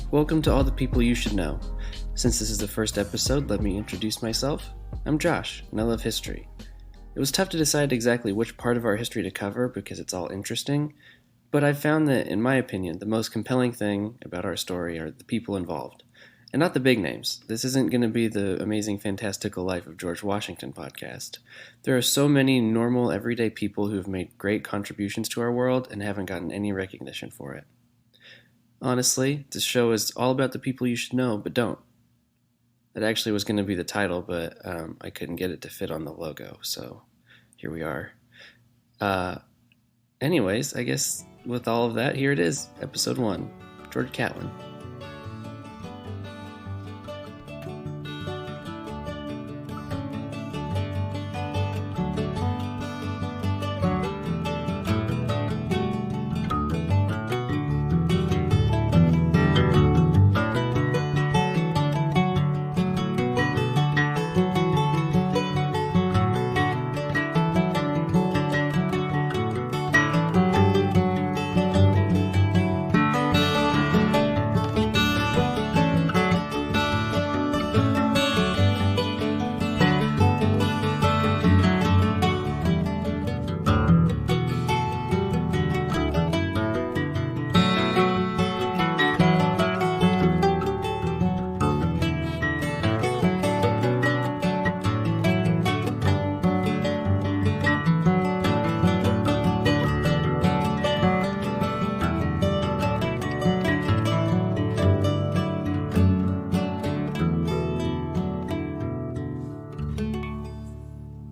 Welcome to All the People You Should Know. Since this is the first episode, let me introduce myself. I'm Josh, and I love history. It was tough to decide exactly which part of our history to cover because it's all interesting, but I've found that, in my opinion, the most compelling thing about our story are the people involved. And not the big names. This isn't going to be the amazing fantastical life of George Washington podcast. There are so many normal, everyday people who have made great contributions to our world and haven't gotten any recognition for it. Honestly, this show is all about the people you should know, but don't. That actually was going to be the title, but I couldn't get it to fit on the logo, so here we are. Anyways, I guess with all of that, here it is, episode 1, George Catlin.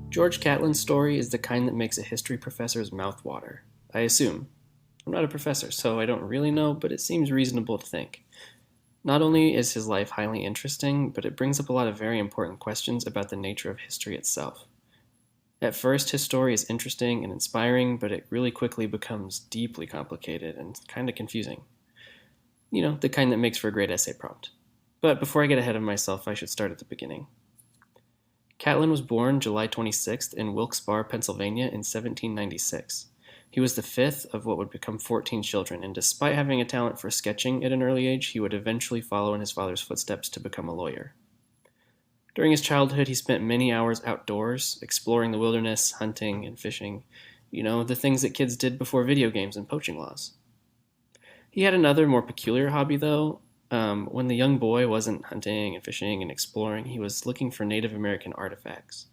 George Catlin's story is the kind that makes a history professor's mouth water. I assume. I'm not a professor, so I don't really know, but it seems reasonable to think. Not only is his life highly interesting, but it brings up a lot of very important questions about the nature of history itself. At first, his story is interesting and inspiring, but it really quickly becomes deeply complicated and kind of confusing. You know, the kind that makes for a great essay prompt. But before I get ahead of myself, I should start at the beginning. Catlin was born July 26th in Wilkes-Barre, Pennsylvania in 1796. He was the fifth of what would become 14 children, and despite having a talent for sketching at an early age, he would eventually follow in his father's footsteps to become a lawyer. During his childhood, he spent many hours outdoors, exploring the wilderness, hunting, and fishing. You know, the things that kids did before video games and poaching laws. He had another, more peculiar hobby, though. When the young boy wasn't hunting and fishing and exploring, he was looking for Native American artifacts.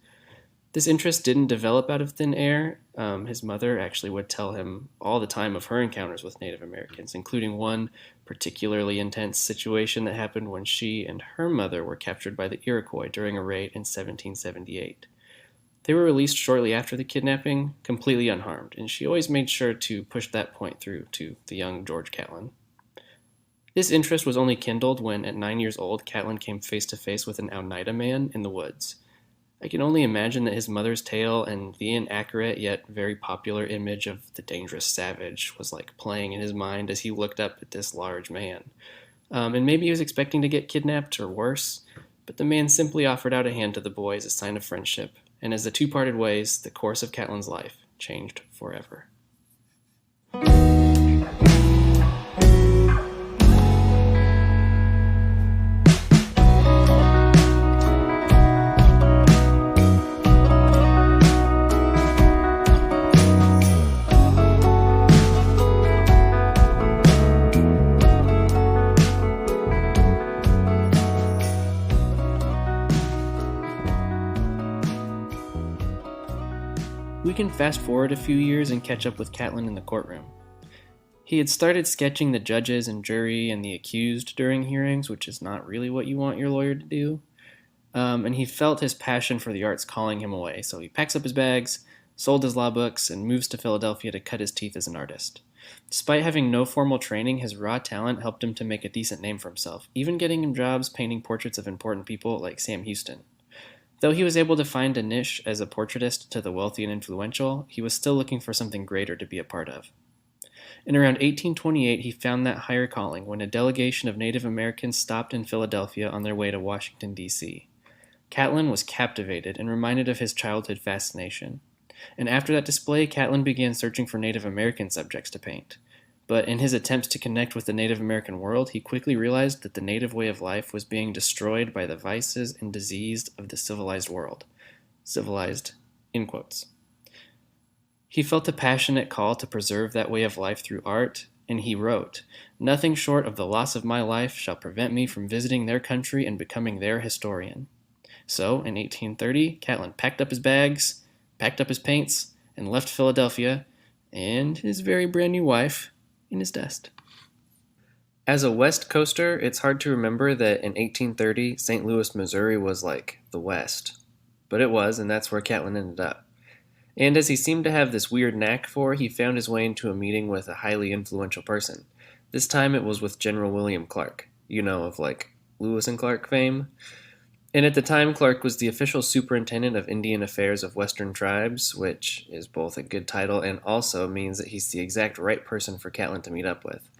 This interest didn't develop out of thin air. His mother actually would tell him all the time of her encounters with Native Americans, including one particularly intense situation that happened when she and her mother were captured by the Iroquois during a raid in 1778. They were released shortly after the kidnapping, completely unharmed, and she always made sure to push that point through to the young George Catlin. This interest was only kindled when, at 9 years old, Catlin came face to face with an Oneida man in the woods. I can only imagine that his mother's tale and the inaccurate yet very popular image of the dangerous savage was like playing in his mind as he looked up at this large man. And maybe he was expecting to get kidnapped or worse, but the man simply offered out a hand to the boy as a sign of friendship, and as the two parted ways, the course of Catlin's life changed forever. We can fast forward a few years and catch up with Catlin in the courtroom. He had started sketching the judges and jury and the accused during hearings, which is not really what you want your lawyer to do. And he felt his passion for the arts calling him away, so he packs up his bags, sold his law books, and moves to Philadelphia to cut his teeth as an artist. Despite having no formal training, his raw talent helped him to make a decent name for himself, even getting him jobs painting portraits of important people like Sam Houston. Though he was able to find a niche as a portraitist to the wealthy and influential, he was still looking for something greater to be a part of. In around 1828, he found that higher calling when a delegation of Native Americans stopped in Philadelphia on their way to Washington, D.C. Catlin was captivated and reminded of his childhood fascination. And after that display, Catlin began searching for Native American subjects to paint. But in his attempts to connect with the Native American world, he quickly realized that the native way of life was being destroyed by the vices and disease of the civilized world. Civilized, in quotes. He felt a passionate call to preserve that way of life through art, and he wrote, "Nothing short of the loss of my life shall prevent me from visiting their country and becoming their historian." So, in 1830, Catlin packed up his bags, packed up his paints, and left Philadelphia and his very brand new wife in his dust. As a West Coaster, it's hard to remember that in 1830, St. Louis, Missouri was like the West. But it was, and that's where Catlin ended up. And as he seemed to have this weird knack for, he found his way into a meeting with a highly influential person. This time it was with General William Clark, of like Lewis and Clark fame. And at the time, Clark was the official superintendent of Indian affairs of Western tribes, which is both a good title and also means that he's the exact right person for Catlin to meet up with.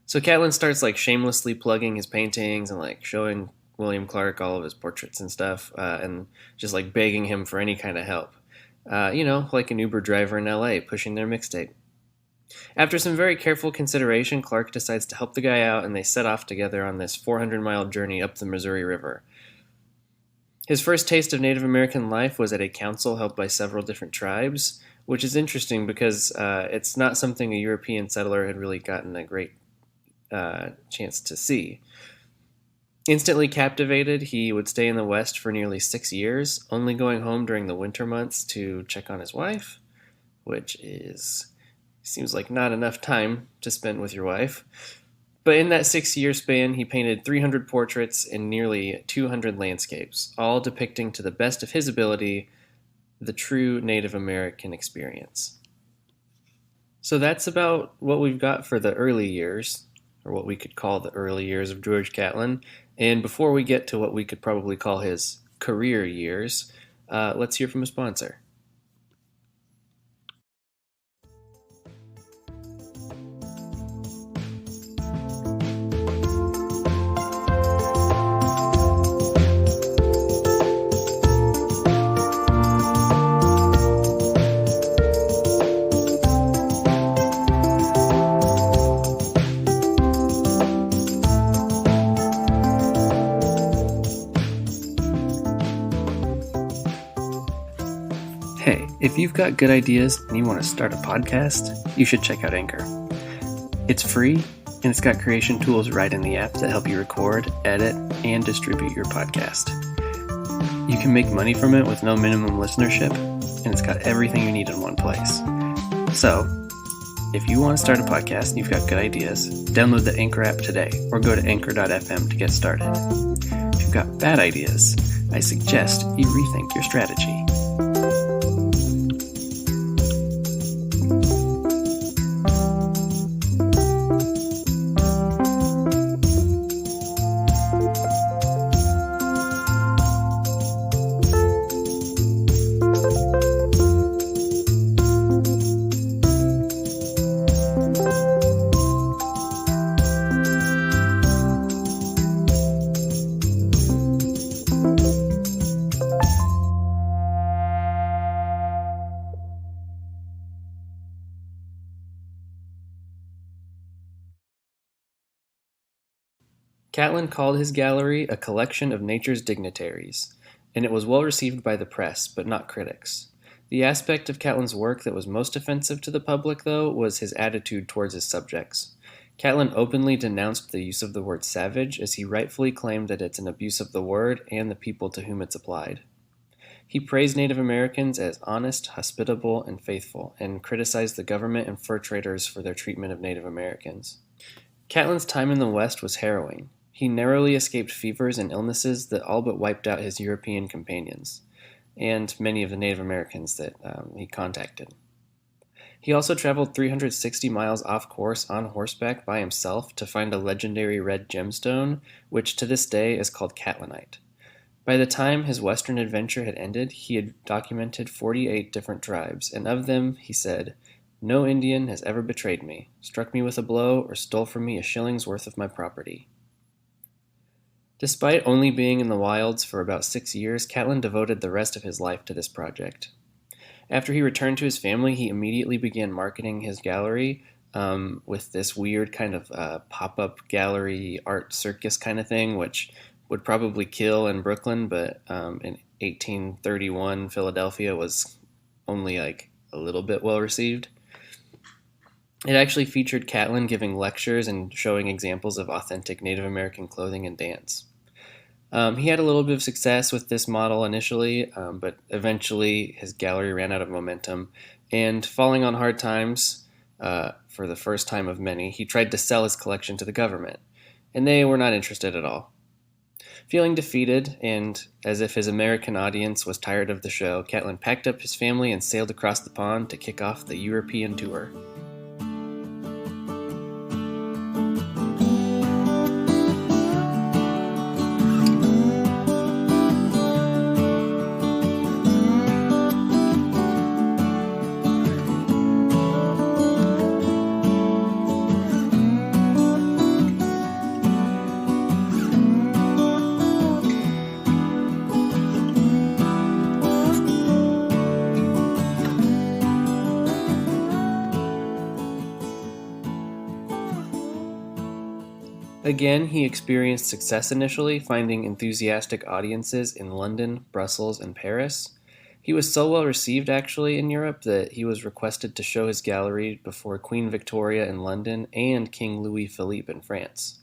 So Catlin starts like shamelessly plugging his paintings and like showing William Clark all of his portraits and stuff, and just like begging him for any kind of help. Like an Uber driver in LA pushing their mixtape. After some very careful consideration, Clark decides to help the guy out, and they set off together on this 400-mile journey up the Missouri River. His first taste of Native American life was at a council held by several different tribes, which is interesting because it's not something a European settler had really gotten a great chance to see. Instantly captivated, he would stay in the West for nearly 6 years, only going home during the winter months to check on his wife, which seems like not enough time to spend with your wife. But in that 6-year span, he painted 300 portraits and nearly 200 landscapes, all depicting to the best of his ability the true Native American experience. So that's about what we've got for the early years, or what we could call the early years of George Catlin. And before we get to what we could probably call his career years, let's hear from a sponsor. Hey, if you've got good ideas and you want to start a podcast, you should check out Anchor. It's free, and it's got creation tools right in the app that help you record, edit, and distribute your podcast. You can make money from it with no minimum listenership, and it's got everything you need in one place. So, if you want to start a podcast and you've got good ideas, download the Anchor app today or go to anchor.fm to get started. If you've got bad ideas, I suggest you rethink your strategy. Catlin called his gallery a collection of nature's dignitaries, and it was well received by the press, but not critics. The aspect of Catlin's work that was most offensive to the public, though, was his attitude towards his subjects. Catlin openly denounced the use of the word savage, as he rightfully claimed that it's an abuse of the word and the people to whom it's applied. He praised Native Americans as honest, hospitable, and faithful, and criticized the government and fur traders for their treatment of Native Americans. Catlin's time in the West was harrowing. He narrowly escaped fevers and illnesses that all but wiped out his European companions, and many of the Native Americans that he contacted. He also traveled 360 miles off course on horseback by himself to find a legendary red gemstone, which to this day is called Catlinite. By the time his western adventure had ended, he had documented 48 different tribes, and of them, he said, "No Indian has ever betrayed me, struck me with a blow, or stole from me a shilling's worth of my property." Despite only being in the wilds for about 6 years, Catlin devoted the rest of his life to this project. After he returned to his family, he immediately began marketing his gallery, with this weird kind of pop-up gallery art circus kind of thing, which would probably kill in Brooklyn, but in 1831 Philadelphia was only like a little bit well received. It actually featured Catlin giving lectures and showing examples of authentic Native American clothing and dance. He had a little bit of success with this model initially, but eventually his gallery ran out of momentum, and falling on hard times, for the first time of many, he tried to sell his collection to the government, and they were not interested at all. Feeling defeated, and as if his American audience was tired of the show, Catlin packed up his family and sailed across the pond to kick off the European tour. Again, he experienced success initially, finding enthusiastic audiences in London, Brussels, and Paris. He was so well received, actually, in Europe that he was requested to show his gallery before Queen Victoria in London and King Louis Philippe in France.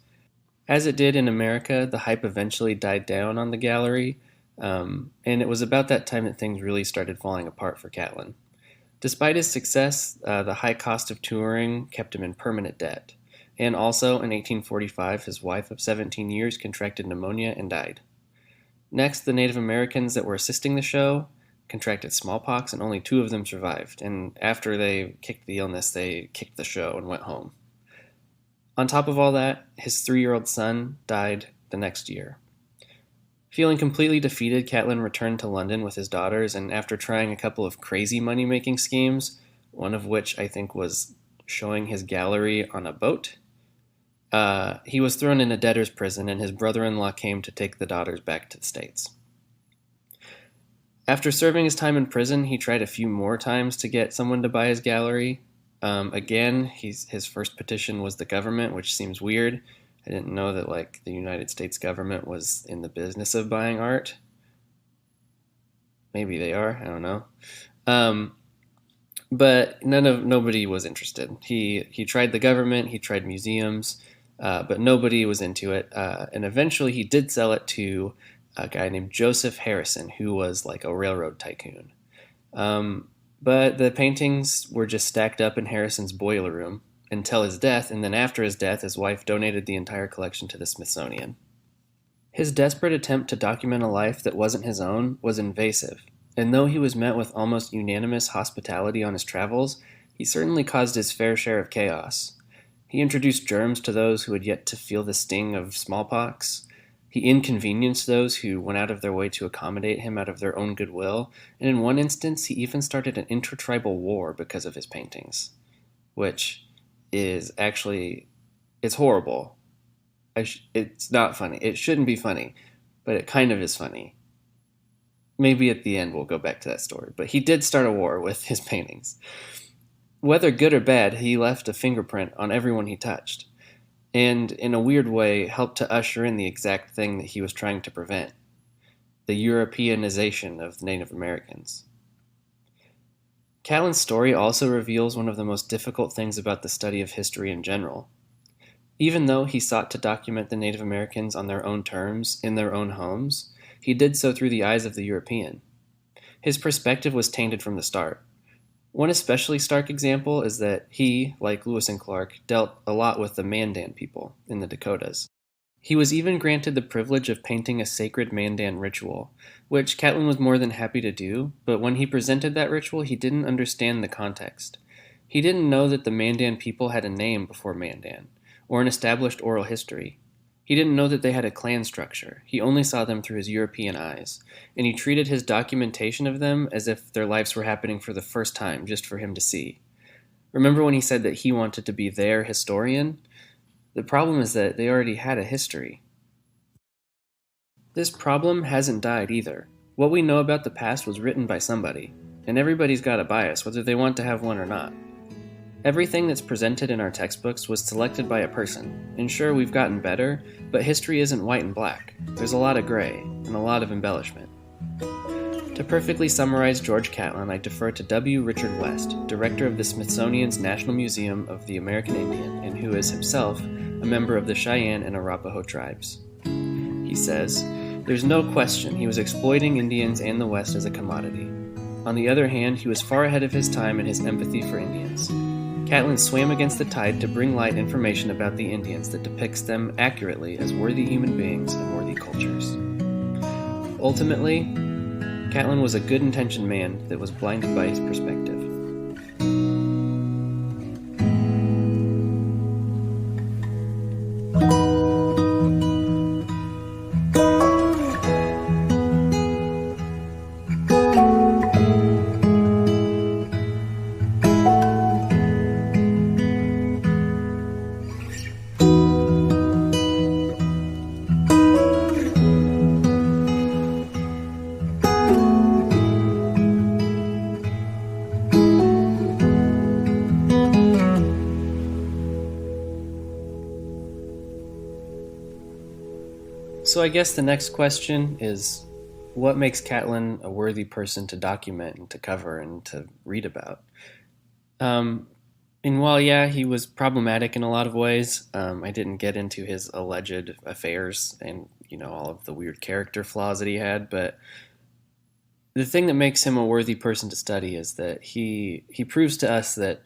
As it did in America, the hype eventually died down on the gallery, and it was about that time that things really started falling apart for Catlin. Despite his success, the high cost of touring kept him in permanent debt. And also, in 1845, his wife of 17 years contracted pneumonia and died. Next, the Native Americans that were assisting the show contracted smallpox, and only 2 of them survived. And after they kicked the illness, they kicked the show and went home. On top of all that, his 3-year-old son died the next year. Feeling completely defeated, Catlin returned to London with his daughters, and after trying a couple of crazy money-making schemes, one of which I think was showing his gallery on a boat, he was thrown in a debtor's prison, and his brother-in-law came to take the daughters back to the States. After serving his time in prison, he tried a few more times to get someone to buy his gallery. Again, his first petition was the government, which seems weird. I didn't know that the United States government was in the business of buying art. Maybe they are. I don't know. But nobody was interested. He tried the government. He tried museums. But nobody was into it, and eventually he did sell it to a guy named Joseph Harrison, who was like a railroad tycoon. But the paintings were just stacked up in Harrison's boiler room until his death, and then after his death, his wife donated the entire collection to the Smithsonian. His desperate attempt to document a life that wasn't his own was invasive, and though he was met with almost unanimous hospitality on his travels, he certainly caused his fair share of chaos. He introduced germs to those who had yet to feel the sting of smallpox. He inconvenienced those who went out of their way to accommodate him out of their own goodwill, and in one instance he even started an intertribal war because of his paintings, which is actually, it's horrible. It's not funny. It shouldn't be funny, but it kind of is funny. Maybe at the end we'll go back to that story, but he did start a war with his paintings. Whether good or bad, he left a fingerprint on everyone he touched, and in a weird way helped to usher in the exact thing that he was trying to prevent, the Europeanization of Native Americans. Catlin's story also reveals one of the most difficult things about the study of history in general. Even though he sought to document the Native Americans on their own terms, in their own homes, he did so through the eyes of the European. His perspective was tainted from the start. One especially stark example is that he, like Lewis and Clark, dealt a lot with the Mandan people in the Dakotas. He was even granted the privilege of painting a sacred Mandan ritual, which Catlin was more than happy to do, but when he presented that ritual, he didn't understand the context. He didn't know that the Mandan people had a name before Mandan, or an established oral history. He didn't know that they had a clan structure. He only saw them through his European eyes, and he treated his documentation of them as if their lives were happening for the first time, just for him to see. Remember when he said that he wanted to be their historian? The problem is that they already had a history. This problem hasn't died either. What we know about the past was written by somebody, and everybody's got a bias, whether they want to have one or not. Everything that's presented in our textbooks was selected by a person, and sure, we've gotten better, but history isn't white and black. There's a lot of gray, and a lot of embellishment. To perfectly summarize George Catlin, I defer to W. Richard West, director of the Smithsonian's National Museum of the American Indian, and who is himself a member of the Cheyenne and Arapaho tribes. He says, "There's no question he was exploiting Indians and the West as a commodity. On the other hand, he was far ahead of his time in his empathy for Indians. Catlin swam against the tide to bring light information about the Indians that depicts them accurately as worthy human beings and worthy cultures." Ultimately, Catlin was a good-intentioned man that was blinded by his perspective. So I guess the next question is, what makes Catlin a worthy person to document and to cover and to read about? And while, yeah, he was problematic in a lot of ways, I didn't get into his alleged affairs and, all of the weird character flaws that he had, but the thing that makes him a worthy person to study is that he proves to us that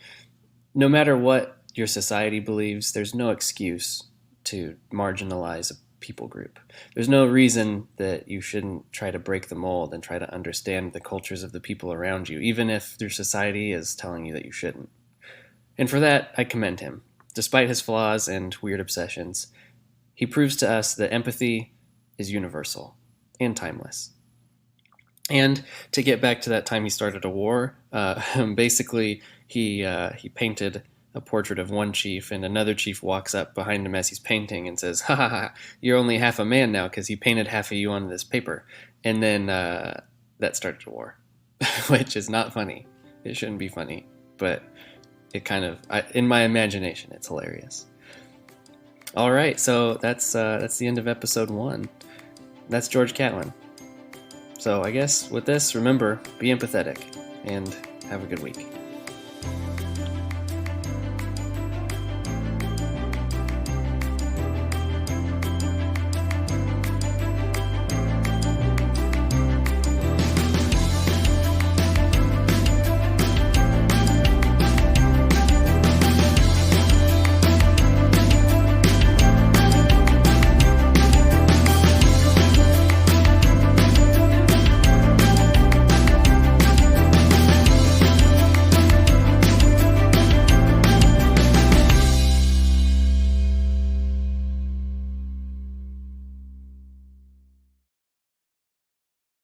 no matter what your society believes, there's no excuse to marginalize a people group. There's no reason that you shouldn't try to break the mold and try to understand the cultures of the people around you, even if your society is telling you that you shouldn't. And for that, I commend him. Despite his flaws and weird obsessions, he proves to us that empathy is universal and timeless. And to get back to that time he started a war, basically he painted a portrait of one chief, and another chief walks up behind him as he's painting and says, "Ha ha ha, you're only half a man now because he painted half of you on this paper." And then that started a war, which is not funny. It shouldn't be funny, but it kind of, in my imagination, it's hilarious. All right, so that's the end of episode 1. That's George Catlin. So I guess with this, remember, be empathetic, and have a good week.